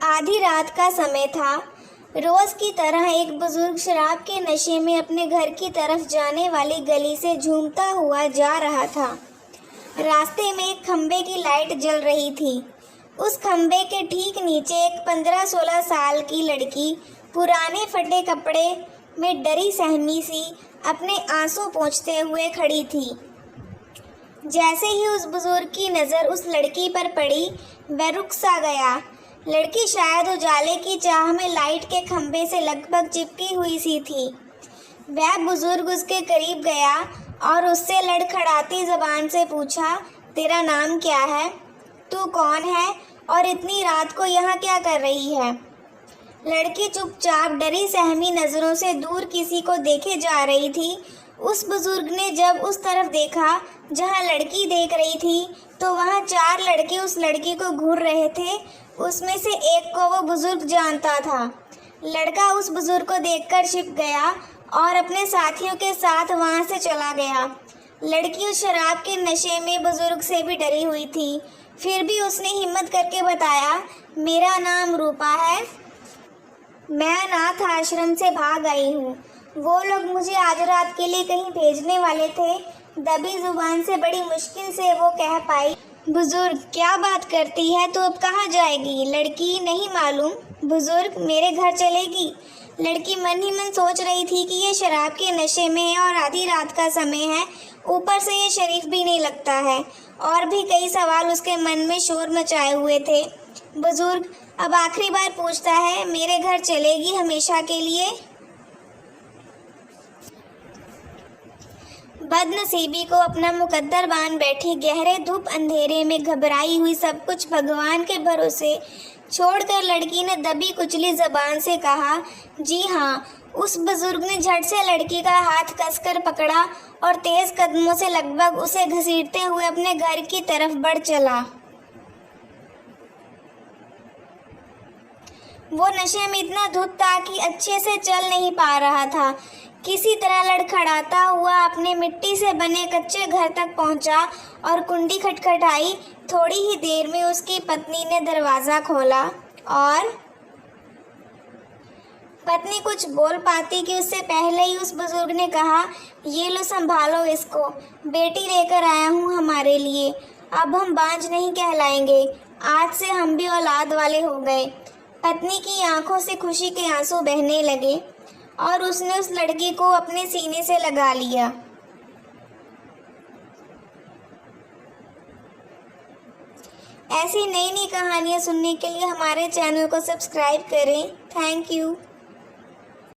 आधी रात का समय था। रोज़ की तरह एक बुजुर्ग शराब के नशे में अपने घर की तरफ जाने वाली गली से झूमता हुआ जा रहा था। रास्ते में एक खंबे की लाइट जल रही थी। उस खंबे के ठीक नीचे एक 15-16 साल की लड़की पुराने फटे कपड़े में डरी सहमी सी अपने आंसू पोंछते हुए खड़ी थी। जैसे ही उस बुजुर्ग की नज़र उस लड़की पर पड़ी, वह रुक सा गया। लड़की शायद उजाले की चाह में लाइट के खंभे से लगभग चिपकी हुई सी थी। वह बुजुर्ग उसके करीब गया और उससे लड़खड़ाती ज़बान से पूछा, तेरा नाम क्या है? तू कौन है और इतनी रात को यहाँ क्या कर रही है? लड़की चुपचाप डरी सहमी नज़रों से दूर किसी को देखे जा रही थी। उस बुजुर्ग ने जब उस तरफ देखा जहाँ लड़की देख रही थी, तो वहाँ 4 लड़के उस लड़की को घूर रहे थे। उसमें से एक को वो बुजुर्ग जानता था। लड़का उस बुजुर्ग को देखकर छिप गया और अपने साथियों के साथ वहाँ से चला गया। लड़की उस शराब के नशे में बुजुर्ग से भी डरी हुई थी। फिर भी उसने हिम्मत करके बताया, मेरा नाम रूपा है, मैं अनाथ आश्रम से भाग आई हूँ। वो लोग मुझे आज रात के लिए कहीं भेजने वाले थे। दबी जुबान से बड़ी मुश्किल से वो कह पाई, बुजुर्ग क्या बात करती है, तो अब कहाँ जाएगी? लड़की, नहीं मालूम बुजुर्ग, मेरे घर चलेगी। लड़की मन ही मन सोच रही थी कि ये शराब के नशे में है और आधी रात का समय है, ऊपर से ये शरीफ भी नहीं लगता है। और भी कई सवाल उसके मन में शोर मचाए हुए थे। बुजुर्ग अब आखिरी बार पूछता है, मेरे घर चलेगी हमेशा के लिए? बदनसीबी को अपना मुकद्दर बांध बैठी गहरे धूप अंधेरे में घबराई हुई सब कुछ भगवान के भरोसे छोड़कर लड़की ने दबी कुचली जबान से कहा, जी हाँ। उस बुजुर्ग ने झट से लड़की का हाथ कसकर पकड़ा और तेज कदमों से लगभग उसे घसीटते हुए अपने घर की तरफ बढ़ चला। वो नशे में इतना धुत था कि अच्छे से चल नहीं पा रहा था। किसी तरह लड़खड़ाता हुआ अपने मिट्टी से बने कच्चे घर तक पहुंचा और कुंडी खटखटाई। थोड़ी ही देर में उसकी पत्नी ने दरवाज़ा खोला और पत्नी कुछ बोल पाती कि उससे पहले ही उस बुजुर्ग ने कहा, ये लो संभालो इसको, बेटी लेकर आया हूँ हमारे लिए। अब हम बांझ नहीं कहलाएंगे, आज से हम भी औलाद वाले हो गए। पत्नी की आंखों से खुशी के आंसू बहने लगे और उसने उस लड़की को अपने सीने से लगा लिया। ऐसी नई नई कहानियाँ सुनने के लिए हमारे चैनल को सब्सक्राइब करें। Thank you.